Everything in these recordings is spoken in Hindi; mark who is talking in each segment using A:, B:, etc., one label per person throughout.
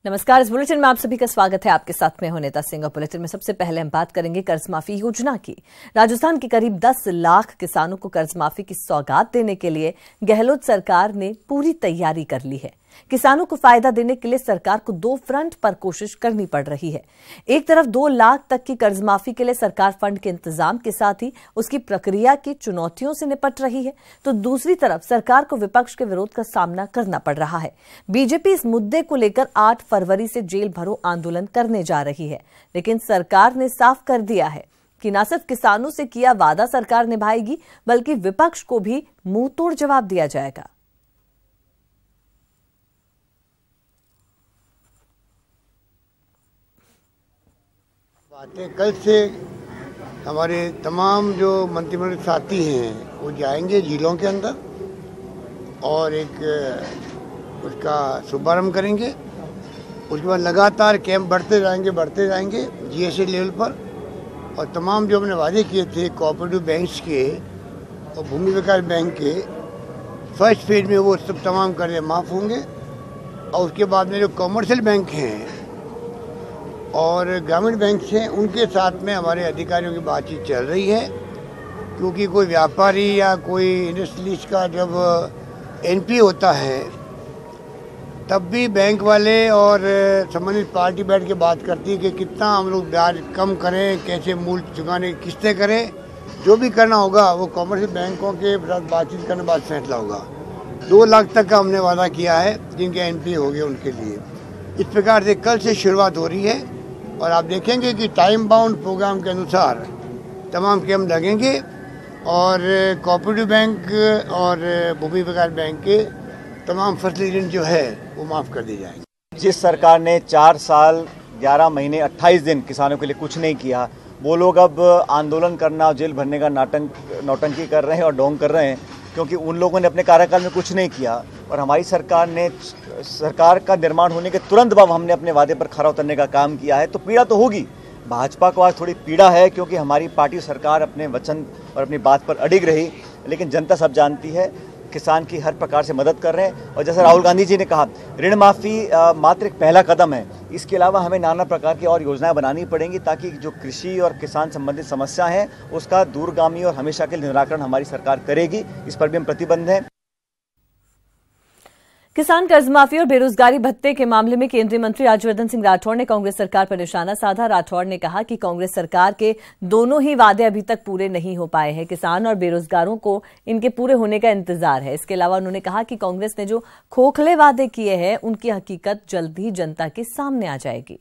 A: नमस्कार, इस बुलेटिन में आप सभी का स्वागत है। आपके साथ में हूं नेता सिंह। और बुलेटिन में सबसे पहले हम बात करेंगे कर्ज माफी योजना की। राजस्थान के करीब 10 लाख किसानों को कर्ज माफी की सौगात देने के लिए गहलोत सरकार ने पूरी तैयारी कर ली है। किसानों को फायदा देने के लिए सरकार को दो फ्रंट पर कोशिश करनी पड़ रही है। एक तरफ 2 लाख तक की कर्ज माफी के लिए सरकार फंड के इंतजाम के साथ ही उसकी प्रक्रिया की चुनौतियों से निपट रही है, तो दूसरी तरफ सरकार को विपक्ष के विरोध का सामना करना पड़ रहा है। बीजेपी इस मुद्दे को लेकर 8 फरवरी से जेल भरो आंदोलन करने जा रही है, लेकिन सरकार ने साफ कर दिया है कि न सिर्फ किसानों से किया वादा सरकार निभाएगी, बल्कि विपक्ष को भी मुंहतोड़ जवाब दिया जाएगा।
B: बातें कल से हमारे तमाम जो मंत्रिमंडल साथी हैं वो जाएंगे जिलों के अंदर और एक उसका शुभारंभ करेंगे। उसके बाद लगातार कैंप बढ़ते जाएंगे जीएसटी लेवल पर। और तमाम जो हमने वादे किए थे कोऑपरेटिव बैंक्स के और भूमि विकास बैंक के, फर्स्ट फेज में वो सब तमाम कर्जे माफ़ होंगे। और उसके बाद में जो कॉमर्शियल बैंक हैं और ग्रामीण बैंक हैं, उनके साथ में हमारे अधिकारियों की बातचीत चल रही है, क्योंकि कोई व्यापारी या कोई इंडस्ट्रियलिस्ट का जब एनपीए होता है तब भी बैंक वाले और संबंधित पार्टी बैठ के बात करती है कि कितना हम लोग ब्याज कम करें, कैसे मूल चुकाने की किस्तें करें। जो भी करना होगा वो कॉमर्शियल बैंकों के साथ बातचीत करने बाद फैसला होगा। 2 लाख तक का हमने वादा किया है जिनके एनपीए हो गए उनके लिए। इस प्रकार से कल से शुरुआत हो रही है और आप देखेंगे कि टाइम बाउंड प्रोग्राम के अनुसार तमाम कैंप लगेंगे और कोऑपरेटिव बैंक और भूमि विकास बैंक के तमाम फसली ऋण जो है वो माफ़ कर दी जाएंगे।
C: जिस सरकार ने 4 साल 11 महीने 28 दिन किसानों के लिए कुछ नहीं किया, वो लोग अब आंदोलन करना और जेल भरने का नौटंकी कर रहे हैं और ढोंग कर रहे हैं, क्योंकि उन लोगों ने अपने कार्यकाल में कुछ नहीं किया। और हमारी सरकार का निर्माण होने के तुरंत बाद हमने अपने वादे पर खरा उतरने का काम किया है। तो पीड़ा तो होगी, भाजपा को आज थोड़ी पीड़ा है, क्योंकि हमारी पार्टी सरकार अपने वचन और अपनी बात पर अडिग रही। लेकिन जनता सब जानती है, किसान की हर प्रकार से मदद कर रहे हैं। और जैसे राहुल गांधी जी ने कहा, ऋण माफ़ी मात्र एक पहला कदम है। इसके अलावा हमें नाना प्रकार की और योजनाएं बनानी पड़ेंगी, ताकि जो कृषि और किसान संबंधित समस्या है उसका दूरगामी और हमेशा के लिए निराकरण हमारी सरकार करेगी। इस पर भी हम प्रतिबद्ध हैं।
A: किसान कर्ज माफी और बेरोजगारी भत्ते के मामले में केंद्रीय मंत्री राज्यवर्धन सिंह राठौड़ ने कांग्रेस सरकार पर निशाना साधा। राठौड़ ने कहा कि कांग्रेस सरकार के दोनों ही वादे अभी तक पूरे नहीं हो पाए हैं। किसान और बेरोजगारों को इनके पूरे होने का इंतजार है। इसके अलावा उन्होंने कहा कि कांग्रेस ने जो खोखले वादे किए हैं उनकी हकीकत जल्द ही जनता के सामने आ जाएगी।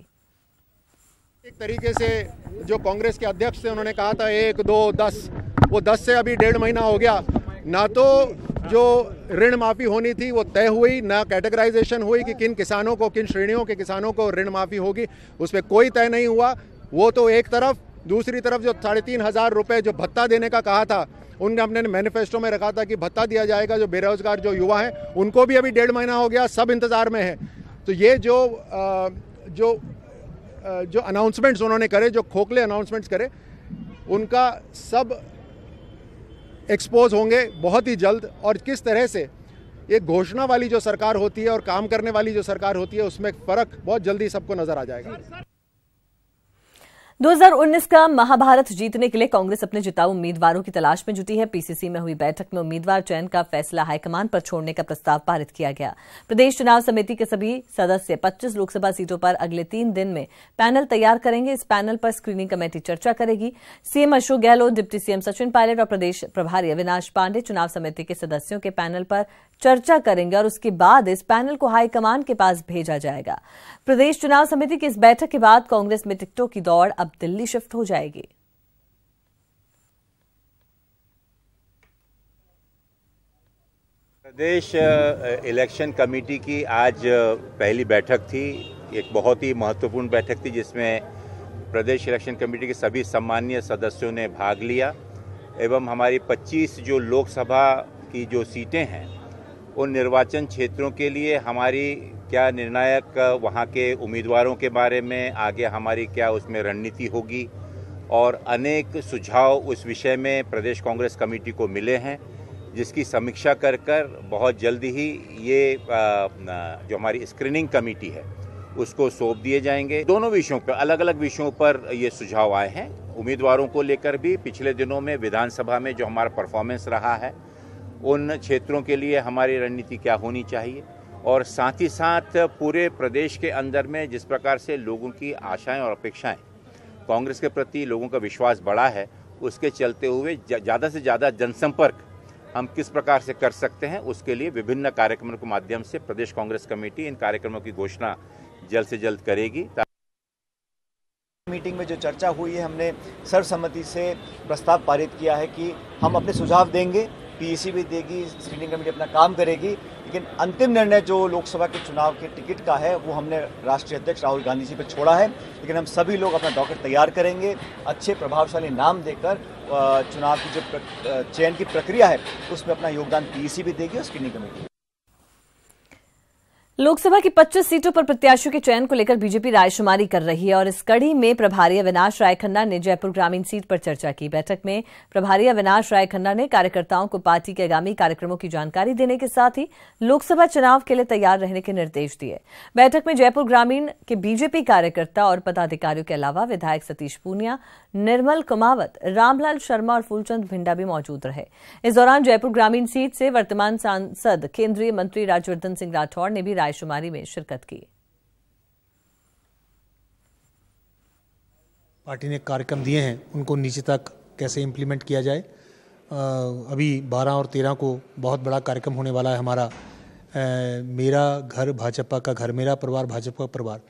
D: एक तरीके से जो कांग्रेस के अध्यक्ष थे उन्होंने कहा था 1, 2, 10, वो 10 से अभी 1.5 महीना हो गया। ना तो जो ऋण माफ़ी होनी थी वो तय हुई, ना कैटेगराइजेशन हुई कि किन किसानों को, किन श्रेणियों के किसानों को ऋण माफ़ी होगी, उस पर कोई तय नहीं हुआ। वो तो एक तरफ, दूसरी तरफ जो 3,500 रुपये जो भत्ता देने का कहा था, उनने अपने मैनिफेस्टो में रखा था कि भत्ता दिया जाएगा जो बेरोजगार जो युवा हैं, उनको भी अभी 1.5 महीना हो गया, सब इंतज़ार में है। तो ये जो अनाउंसमेंट्स उन्होंने करे, जो खोखले अनाउंसमेंट्स करे, उनका सब एक्सपोज होंगे बहुत ही जल्द। और किस तरह से एक घोषणा वाली जो सरकार होती है और काम करने वाली जो सरकार होती है, उसमें फर्क बहुत जल्दी सबको नजर आ जाएगा।
A: 2019 का महाभारत जीतने के लिए कांग्रेस अपने जिताऊ उम्मीदवारों की तलाश में जुटी है। पीसीसी में हुई बैठक में उम्मीदवार चयन का फैसला हाईकमान पर छोड़ने का प्रस्ताव पारित किया गया। प्रदेश चुनाव समिति के सभी सदस्य 25 लोकसभा सीटों पर अगले 3 दिन में पैनल तैयार करेंगे। इस पैनल पर स्क्रीनिंग कमेटी चर्चा करेगी। CM Ashok Gehlot, deputy CM Sachin Pilot और प्रदेश प्रभारी अविनाश पांडे चुनाव समिति के सदस्यों के पैनल पर चर्चा करेंगे और उसके बाद इस पैनल को हाईकमान के पास भेजा जाएगा। प्रदेश चुनाव समिति की इस बैठक के बाद कांग्रेस में टिकटों की दौड़ अब दिल्ली शिफ्ट हो जाएगी।
E: प्रदेश इलेक्शन कमेटी की आज पहली बैठक थी। एक बहुत ही महत्वपूर्ण बैठक थी जिसमें प्रदेश इलेक्शन कमेटी के सभी सम्मानीय सदस्यों ने भाग लिया एवं हमारी 25 जो लोकसभा की जो सीटें हैं उन निर्वाचन क्षेत्रों के लिए हमारी क्या निर्णायक वहाँ के उम्मीदवारों के बारे में आगे हमारी क्या उसमें रणनीति होगी और अनेक सुझाव उस विषय में प्रदेश कांग्रेस कमेटी को मिले हैं, जिसकी समीक्षा कर बहुत जल्दी ही ये जो हमारी स्क्रीनिंग कमेटी है उसको सौंप दिए जाएंगे। दोनों विषयों पर, अलग अलग विषयों पर ये सुझाव आए हैं। उम्मीदवारों को लेकर भी पिछले दिनों में विधानसभा में जो हमारा परफॉर्मेंस रहा है, उन क्षेत्रों के लिए हमारी रणनीति क्या होनी चाहिए, और साथ ही साथ पूरे प्रदेश के अंदर में जिस प्रकार से लोगों की आशाएं और अपेक्षाएं, कांग्रेस के प्रति लोगों का विश्वास बढ़ा है, उसके चलते हुए ज़्यादा से ज़्यादा जनसंपर्क हम किस प्रकार से कर सकते हैं, उसके लिए विभिन्न कार्यक्रमों के माध्यम से प्रदेश कांग्रेस कमेटी इन कार्यक्रमों की घोषणा जल्द से जल्द करेगी।
C: मीटिंग में जो चर्चा हुई है, हमने सर्वसम्मति से प्रस्ताव पारित किया है कि हम अपने सुझाव देंगे, पीएसी भी देगी, स्क्रीनिंग कमेटी अपना काम करेगी, लेकिन अंतिम निर्णय जो लोकसभा के चुनाव के टिकट का है वो हमने राष्ट्रीय अध्यक्ष राहुल गांधी जी पर छोड़ा है। लेकिन हम सभी लोग अपना डॉक्यूमेंट तैयार करेंगे, अच्छे प्रभावशाली नाम देकर चुनाव की जो चयन की प्रक्रिया है उसमें अपना योगदान पीएसी भी देगी और स्क्रीनिंग कमेटी।
A: लोकसभा की 25 सीटों पर प्रत्याशियों के चयन को लेकर बीजेपी रायशुमारी कर रही है और इस कड़ी में प्रभारी अविनाश राय खन्ना ने जयपुर ग्रामीण सीट पर चर्चा की। बैठक में प्रभारी अविनाश राय खन्ना ने कार्यकर्ताओं को पार्टी के आगामी कार्यक्रमों की जानकारी देने के साथ ही लोकसभा चुनाव के लिए तैयार रहने के निर्देश दिए। बैठक में जयपुर ग्रामीण के बीजेपी कार्यकर्ता और पदाधिकारियों के अलावा विधायक सतीश पूनिया, निर्मल कुमावत, रामलाल शर्मा और फूलचंद भिंडा भी मौजूद रहे। इस दौरान जयपुर ग्रामीण सीट से वर्तमान सांसद केंद्रीय मंत्री राज्यवर्धन सिंह राठौड़ ने भी रायशुमारी में शिरकत की।
F: पार्टी ने कार्यक्रम दिए हैं, उनको नीचे तक कैसे इम्प्लीमेंट किया जाए। अभी 12 और 13 को बहुत बड़ा कार्यक्रम होने वाला है हमारा, मेरा घर भाजपा का घर, मेरा परिवार भाजपा का परिवार।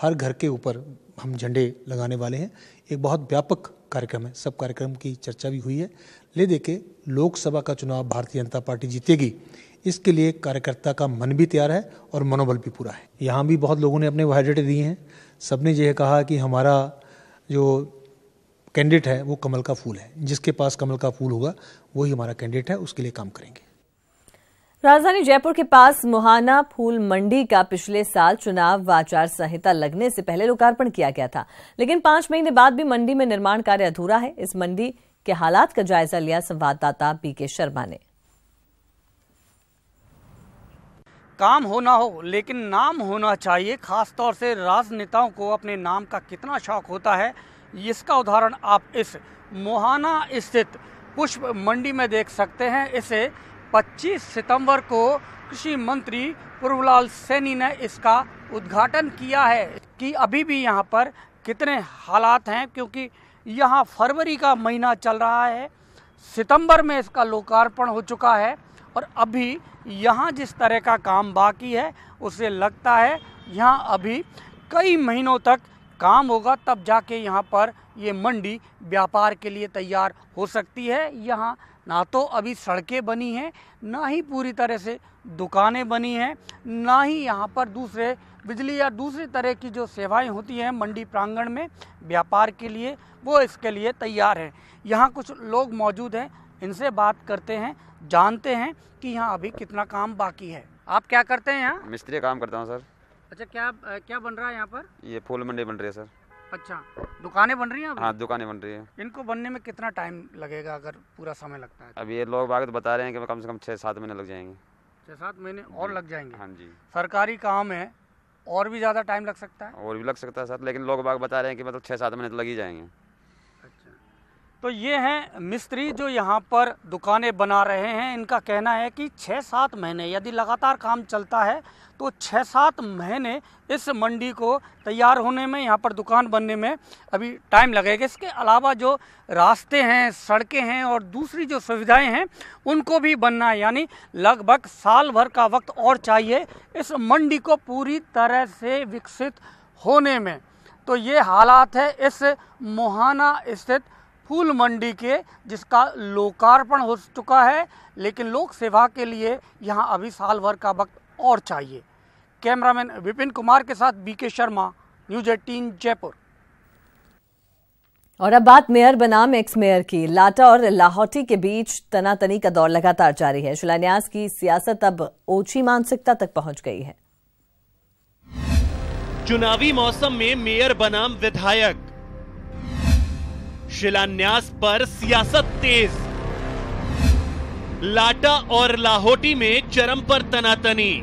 F: हर घर के ऊपर हम झंडे लगाने वाले हैं। एक बहुत व्यापक कार्यक्रम है, सब कार्यक्रम की चर्चा भी हुई है। ले देके लोकसभा का चुनाव भारतीय जनता पार्टी जीतेगी, इसके लिए कार्यकर्ता का मन भी तैयार है और मनोबल भी पूरा है। यहाँ भी बहुत लोगों ने अपने बायोडेटे दिए हैं, सबने यह कहा कि हमारा जो कैंडिडेट है वो कमल का फूल है, जिसके पास कमल का फूल होगा वही हमारा कैंडिडेट है, उसके लिए काम करेंगे।
A: राजधानी जयपुर के पास मुहाना फूल मंडी का पिछले साल चुनाव आचार संहिता लगने से पहले लोकार्पण किया गया था, लेकिन 5 महीने बाद भी मंडी में निर्माण कार्य अधूरा है। इस मंडी के हालात का जायजा लिया संवाददाता बीके शर्मा ने।
G: काम होना हो लेकिन नाम होना चाहिए। खासतौर से राजनेताओं को अपने नाम का कितना शौक होता है, इसका उदाहरण आप इस मुहाना स्थित पुष्प मंडी में देख सकते हैं। इसे 25 सितंबर को कृषि मंत्री प्रभुलाल सैनी ने इसका उद्घाटन किया है कि अभी भी यहाँ पर कितने हालात हैं, क्योंकि यहाँ फरवरी का महीना चल रहा है, सितंबर में इसका लोकार्पण हो चुका है और अभी यहाँ जिस तरह का काम बाकी है उससे लगता है यहाँ अभी कई महीनों तक काम होगा, तब जाके यहाँ पर ये मंडी व्यापार के लिए तैयार हो सकती है। यहाँ ना तो अभी सड़कें बनी हैं, ना ही पूरी तरह से दुकानें बनी हैं, ना ही यहाँ पर दूसरे बिजली या दूसरी तरह की जो सेवाएं होती हैं मंडी प्रांगण में व्यापार के लिए, वो इसके लिए तैयार है। यहाँ कुछ लोग मौजूद हैं, इनसे बात करते हैं, जानते हैं कि यहाँ अभी कितना काम बाकी है। आप क्या करते हैं यहाँ?
H: मिस्त्री काम करता हूँ सर।
G: अच्छा, क्या बन रहा है यहाँ पर?
H: ये फूल मंडी बन रही है सर।
G: अच्छा, दुकानें बन रही हैं अभी?
H: हाँ, दुकानें बन रही है।
G: इनको बनने में कितना टाइम लगेगा अगर पूरा समय लगता है?
H: अब ये लोग बाग बता रहे हैं कि कम से कम 6-7 महीने लग जाएंगे।
G: 6-7 महीने और लग जाएंगे?
H: हाँ जी।
G: सरकारी काम है, और भी ज़्यादा टाइम लग सकता है?
H: और भी लग सकता है सर, लेकिन लोग बाग बता रहे हैं कि मतलब 6-7 महीने तो लग ही जाएंगे।
G: तो ये हैं मिस्त्री जो यहाँ पर दुकानें बना रहे हैं। इनका कहना है कि 6-7 महीने यदि लगातार काम चलता है तो 6-7 महीने इस मंडी को तैयार होने में, यहाँ पर दुकान बनने में अभी टाइम लगेगा। इसके अलावा जो रास्ते हैं, सड़कें हैं और दूसरी जो सुविधाएं हैं उनको भी बनना है, यानी लगभग साल भर का वक्त और चाहिए इस मंडी को पूरी तरह से विकसित होने में। तो ये हालात है इस मुहाना स्थित फूल मंडी के, जिसका लोकार्पण हो चुका है, लेकिन लोक सेवा के लिए यहाँ अभी साल भर का वक्त और चाहिए। कैमरामैन विपिन कुमार के साथ बीके शर्मा, न्यूज़ 18 जयपुर।
A: और अब बात मेयर बनाम एक्स मेयर की। लाटा और लाहौटी के बीच तनातनी का दौर लगातार जारी है। शिलान्यास की सियासत अब ओछी मानसिकता तक पहुंच गई है।
I: चुनावी मौसम में मेयर बनाम विधायक, शिलान्यास पर सियासत तेज। लाटा और लाहौटी में चरम पर तनातनी।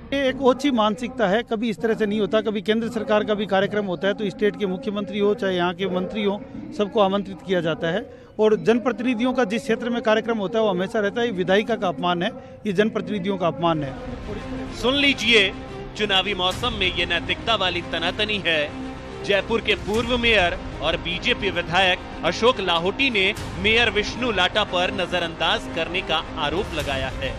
J: ये एक ओछी मानसिकता है, कभी इस तरह से नहीं होता। कभी केंद्र सरकार का भी कार्यक्रम होता है तो स्टेट के मुख्यमंत्री हो चाहे यहाँ के मंत्री हो, सबको आमंत्रित किया जाता है। और जनप्रतिनिधियों का जिस क्षेत्र में कार्यक्रम होता है वो हमेशा रहता है। ये विधायिका का अपमान है, ये जनप्रतिनिधियों का अपमान है।
I: सुन लीजिए, चुनावी मौसम में ये नैतिकता वाली तनातनी है। जयपुर के पूर्व मेयर और बीजेपी विधायक अशोक लाहोटी ने मेयर विष्णु लाटा पर नजरअंदाज करने का आरोप लगाया है।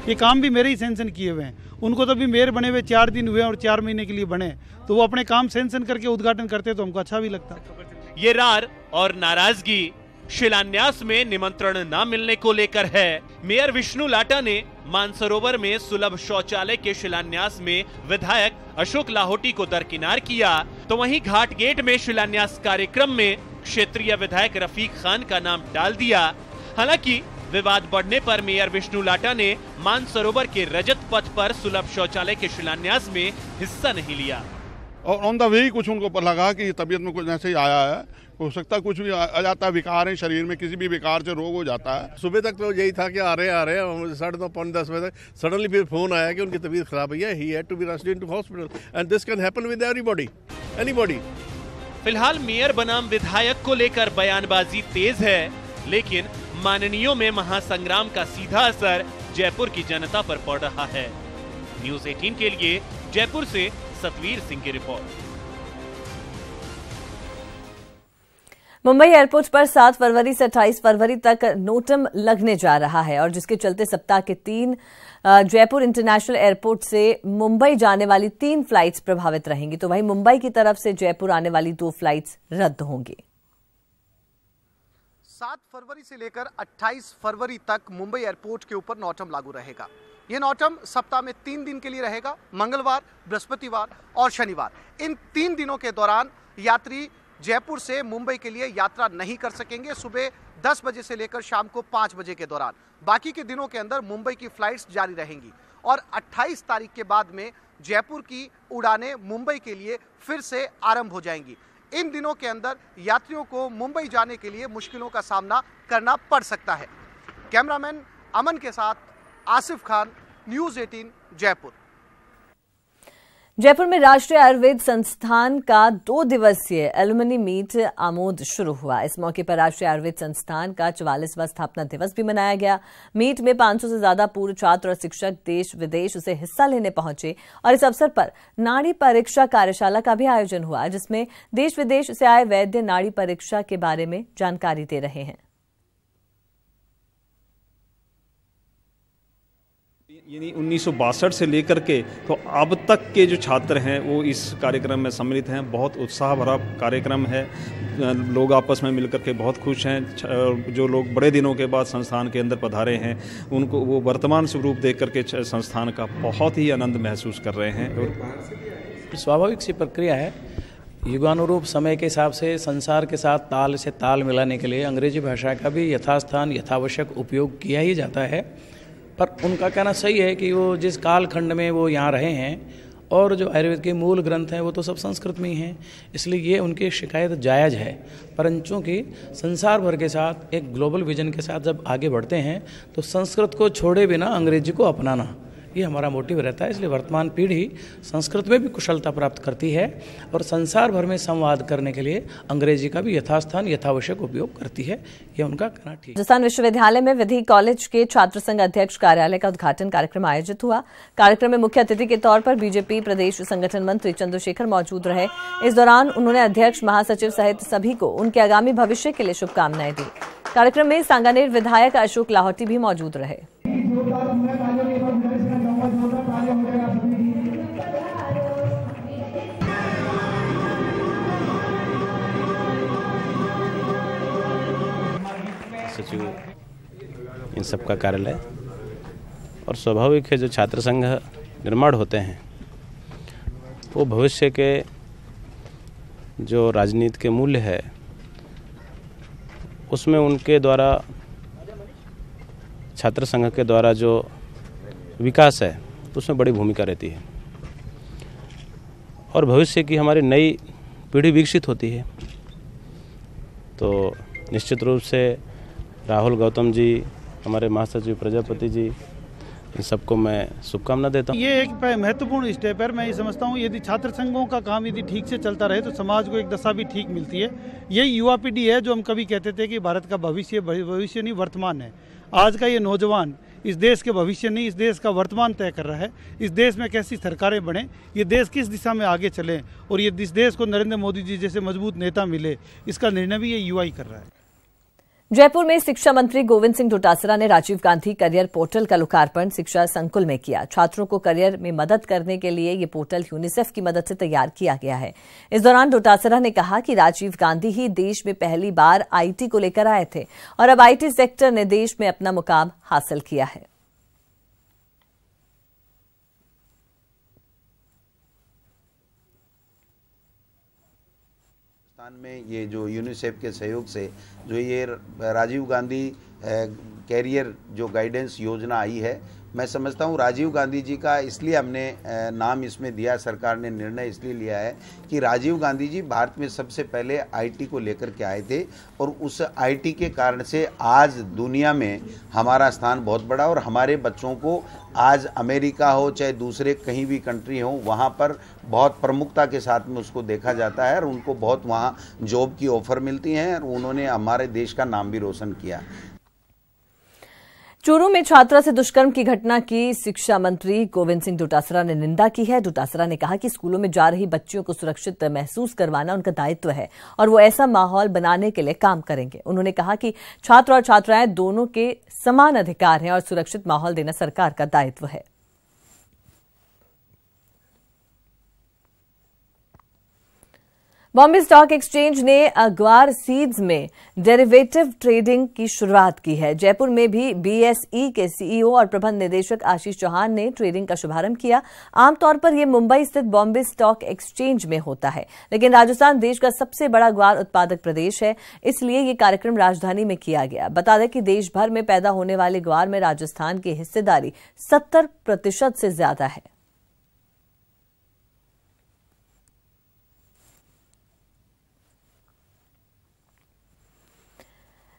J: ये काम भी मेरे ही सैंक्शन किए हुए हैं। उनको तो अभी मेयर बने हुए 4 दिन हुए और 4 महीने के लिए बने, तो वो अपने काम सैंक्शन करके उद्घाटन करते तो हमको अच्छा भी लगता।
I: ये रार और नाराजगी शिलान्यास में निमंत्रण न मिलने को लेकर है। मेयर विष्णु लाटा ने मानसरोवर में सुलभ शौचालय के शिलान्यास में विधायक अशोक लाहोटी को दरकिनार किया, तो वहीं घाट गेट में शिलान्यास कार्यक्रम में क्षेत्रीय विधायक रफीक खान का नाम डाल दिया। हालांकि विवाद बढ़ने पर मेयर विष्णु लाटा ने मानसरोवर के रजत पथ पर सुलभ शौचालय के शिलान्यास में हिस्सा नहीं लिया।
K: और ऑन द वे कुछ उनको लगा कि तबीयत में कुछ ऐसे ही आया है, हो सकता है कुछ भी आ जाता है, विकार है शरीर में, किसी भी विकार से रोग हो जाता है। सुबह तक तो यही था कि आ रहे 9:30 पौने 10 बजे तक सडनली फिर फोन आया कि उनकी तबीयत खराब है, he had to be rushed into hospital and this can happen with anybody.
I: फिलहाल मेयर बनाम विधायक को लेकर बयानबाजी तेज है, लेकिन माननीयों में महासंग्राम का सीधा असर जयपुर की जनता पर पड़ रहा है। न्यूज़ 18 के लिए जयपुर से सतवीर सिंह की रिपोर्ट।
A: मुंबई एयरपोर्ट पर 7 फरवरी से 28 फरवरी तक नोटम लगने जा रहा है और जिसके चलते सप्ताह के 3 जयपुर इंटरनेशनल एयरपोर्ट से मुंबई जाने वाली 3 फ्लाइट्स प्रभावित रहेंगी, तो वहीं मुंबई की तरफ से जयपुर आने वाली 2 फ्लाइट्स रद्द होंगी।
L: 7 फरवरी से लेकर 28 फरवरी तक मुंबई एयरपोर्ट के ऊपर नोटम लागू रहेगा। ये नोटम सप्ताह में 3 दिन के लिए रहेगा, मंगलवार, बृहस्पतिवार और शनिवार। इन 3 दिनों के दौरान यात्री जयपुर से मुंबई के लिए यात्रा नहीं कर सकेंगे, सुबह 10 बजे से लेकर शाम को 5 बजे के दौरान। बाकी के दिनों के अंदर मुंबई की फ्लाइट्स जारी रहेंगी और 28 तारीख के बाद में जयपुर की उड़ानें मुंबई के लिए फिर से आरंभ हो जाएंगी। इन दिनों के अंदर यात्रियों को मुंबई जाने के लिए मुश्किलों का सामना करना पड़ सकता है। कैमरामैन अमन के साथ आसिफ खान, न्यूज़ 18 जयपुर।
A: जयपुर में राष्ट्रीय आयुर्वेद संस्थान का 2 दिवसीय एलुमनी मीट आमोद शुरू हुआ। इस मौके पर राष्ट्रीय आयुर्वेद संस्थान का 44वां स्थापना दिवस भी मनाया गया। मीट में 500 से ज्यादा पूर्व छात्र और शिक्षक देश विदेश से हिस्सा लेने पहुंचे और इस अवसर पर नाड़ी परीक्षा कार्यशाला का भी आयोजन हुआ, जिसमें देश विदेश से आए वैद्य नाड़ी परीक्षा के बारे में जानकारी दे रहे हैं।
M: यानी 1962 से लेकर के तो अब तक के जो छात्र हैं वो इस कार्यक्रम में सम्मिलित हैं। बहुत उत्साह भरा कार्यक्रम है, लोग आपस में मिलकर के बहुत खुश हैं। जो लोग बड़े दिनों के बाद संस्थान के अंदर पधारे हैं उनको वो वर्तमान स्वरूप देख करके संस्थान का बहुत ही आनंद महसूस कर रहे हैं।
N: स्वाभाविक सी प्रक्रिया है, युगानुरूप समय के हिसाब से संसार के साथ ताल से ताल मिलाने के लिए अंग्रेजी भाषा का भी यथास्थान यथावश्यक उपयोग किया ही जाता है। पर उनका कहना सही है कि वो जिस कालखंड में वो यहाँ रहे हैं और जो आयुर्वेद के मूल ग्रंथ हैं वो तो सब संस्कृत में ही हैं, इसलिए ये उनकी शिकायत जायज़ है। परंतु कि संसार भर के साथ एक ग्लोबल विजन के साथ जब आगे बढ़ते हैं तो संस्कृत को छोड़े बिना अंग्रेजी को अपनाना, ये हमारा मोटिव रहता है। इसलिए वर्तमान पीढ़ी संस्कृत में भी कुशलता प्राप्त करती है और संसार भर में संवाद करने के लिए अंग्रेजी का भी यथास्थान यथावश्यक उपयोग करती है, ये उनका कहना ठीक है।
A: राजस्थान विश्वविद्यालय में विधि कॉलेज के छात्र संघ अध्यक्ष कार्यालय का उद्घाटन कार्यक्रम आयोजित हुआ। कार्यक्रम में मुख्य अतिथि के तौर पर बीजेपी प्रदेश संगठन मंत्री चंद्रशेखर मौजूद रहे। इस दौरान उन्होंने अध्यक्ष, महासचिव सहित सभी को उनके आगामी भविष्य के लिए शुभकामनाएं दी। कार्यक्रम में सांगानेर विधायक अशोक लाहोटी भी मौजूद रहे।
O: सचिव इन सब का कार्यालय और स्वाभाविक है जो छात्र संघ निर्माण होते हैं वो भविष्य के जो राजनीति के मूल्य है उसमें उनके द्वारा छात्र संघ के द्वारा जो विकास है उसमें बड़ी भूमिका रहती है और भविष्य की हमारी नई पीढ़ी विकसित होती है। तो निश्चित रूप से राहुल गौतम जी, हमारे महासचिव प्रजापति जी, इन सबको मैं शुभकामना देता हूँ।
J: ये एक महत्वपूर्ण स्टेप है। मैं ये समझता हूँ यदि छात्र संघों का काम यदि ठीक से चलता रहे तो समाज को एक दशा भी ठीक मिलती है। यही युवा पीढ़ी है जो हम कभी कहते थे कि भारत का भविष्य नहीं वर्तमान है। आज का ये नौजवान इस देश के भविष्य नहीं, इस देश का वर्तमान तय कर रहा है। इस देश में कैसी सरकारें बने, ये देश किस दिशा में आगे चले और ये इस देश को नरेंद्र मोदी जी जैसे मजबूत नेता मिले, इसका निर्णय भी ये युवा ही कर रहा है।
A: जयपुर में शिक्षा मंत्री गोविंद सिंह डोटासरा ने राजीव गांधी करियर पोर्टल का लोकार्पण शिक्षा संकुल में किया। छात्रों को करियर में मदद करने के लिए ये पोर्टल यूनिसेफ की मदद से तैयार किया गया है। इस दौरान डोटासरा ने कहा कि राजीव गांधी ही देश में पहली बार आईटी को लेकर आए थे और अब आईटी सेक्टर ने देश में अपना मुकाम हासिल किया है।
P: में ये जो यूनिसेफ के सहयोग से जो ये राजीव गांधी कैरियर जो गाइडेंस योजना आई है, मैं समझता हूँ राजीव गांधी जी का इसलिए हमने नाम इसमें दिया, सरकार ने निर्णय इसलिए लिया है कि राजीव गांधी जी भारत में सबसे पहले आईटी को लेकर के आए थे और उस आईटी के कारण से आज दुनिया में हमारा स्थान बहुत बड़ा और हमारे बच्चों को आज अमेरिका हो चाहे दूसरे कहीं भी कंट्री हो वहाँ पर बहुत प्रमुखता के साथ में उसको देखा जाता है और उनको बहुत वहाँ जॉब की ऑफर मिलती हैं और उन्होंने हमारे देश का नाम भी रोशन किया।
A: चूरू में छात्रा से दुष्कर्म की घटना की शिक्षा मंत्री गोविंद सिंह डोटासरा ने निंदा की है। डोटासरा ने कहा कि स्कूलों में जा रही बच्चियों को सुरक्षित महसूस करवाना उनका दायित्व है और वो ऐसा माहौल बनाने के लिए काम करेंगे। उन्होंने कहा कि छात्र और छात्राएं दोनों के समान अधिकार हैं और सुरक्षित माहौल देना सरकार का दायित्व है। बॉम्बे स्टॉक एक्सचेंज ने अग्वार सीड्स में डेरिवेटिव ट्रेडिंग की शुरुआत की है। जयपुर में भी बीएसई के सीईओ और प्रबंध निदेशक आशीष चौहान ने ट्रेडिंग का शुभारंभ किया। आमतौर पर यह मुंबई स्थित बॉम्बे स्टॉक एक्सचेंज में होता है, लेकिन राजस्थान देश का सबसे बड़ा ग्वार उत्पादक प्रदेश है, इसलिए यह कार्यक्रम राजधानी में किया गया। बता दें कि देश भर में पैदा होने वाले ग्वार में राजस्थान की हिस्सेदारी 70% से ज्यादा है।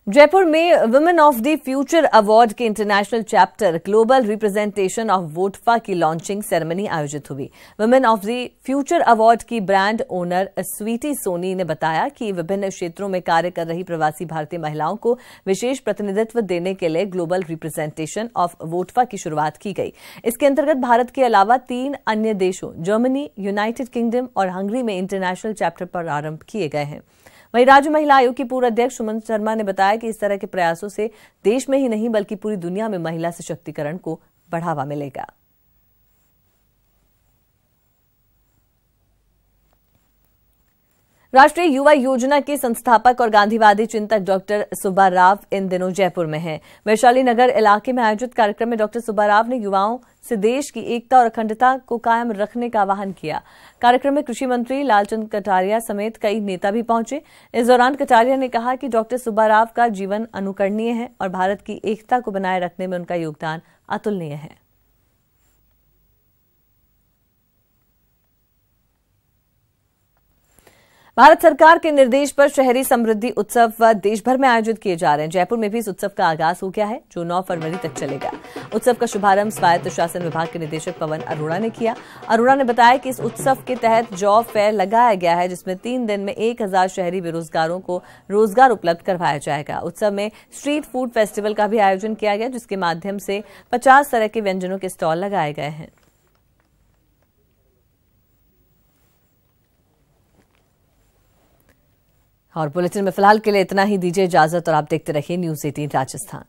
A: जयपुर में women of the future award के international chapter global representation of वोटफा की लॉन्चिंग सेरेमनी आयोजित हुई। Women of the future award की ब्रांड ओनर स्वीटी सोनी ने बताया कि विभिन्न क्षेत्रों में कार्य कर रही प्रवासी भारतीय महिलाओं को विशेष प्रतिनिधित्व देने के लिए ग्लोबल रिप्रेजेंटेशन ऑफ वोटफा की शुरुआत की गई। इसके अंतर्गत भारत के अलावा 3 अन्य देशों जर्मनी, यूनाइटेड किंगडम और हंगरी में इंटरनेशनल चैप्टर प्रारंभ किए गए हैं। वहीं राज्य महिला आयोग की पूर्व अध्यक्ष सुमन शर्मा ने बताया कि इस तरह के प्रयासों से देश में ही नहीं बल्कि पूरी दुनिया में महिला सशक्तिकरण को बढ़ावा मिलेगा। राष्ट्रीय युवा योजना के संस्थापक और गांधीवादी चिंतक डॉक्टर सुब्बा राव इन दिनों जयपुर में हैं। वैशाली नगर इलाके में आयोजित कार्यक्रम में डॉक्टर सुब्बा राव ने युवाओं से देश की एकता और अखंडता को कायम रखने का आह्वान किया। कार्यक्रम में कृषि मंत्री लालचंद कटारिया समेत कई नेता भी पहुंचे। इस दौरान कटारिया ने कहा कि डॉक्टर सुब्बा राव का जीवन अनुकरणीय है और भारत की एकता को बनाए रखने में उनका योगदान अतुलनीय है। भारत सरकार के निर्देश पर शहरी समृद्धि उत्सव देश भर में आयोजित किए जा रहे हैं। जयपुर में भी इस उत्सव का आगाज हो गया है, जो 9 फरवरी तक चलेगा। उत्सव का शुभारंभ स्वायत्त शासन विभाग के निदेशक पवन अरोड़ा ने किया। अरोड़ा ने बताया कि इस उत्सव के तहत जॉब फेयर लगाया गया है, जिसमें 3 दिन में 1000 शहरी बेरोजगारों को रोजगार उपलब्ध करवाया जाएगा। उत्सव में स्ट्रीट फूड फेस्टिवल का भी आयोजन किया गया, जिसके माध्यम से 50 तरह के व्यंजनों के स्टॉल लगाए गए हैं। और बुलेटिन में फिलहाल के लिए इतना ही। दीजिए इजाजत और आप देखते रहिए न्यूज़ 18 राजस्थान।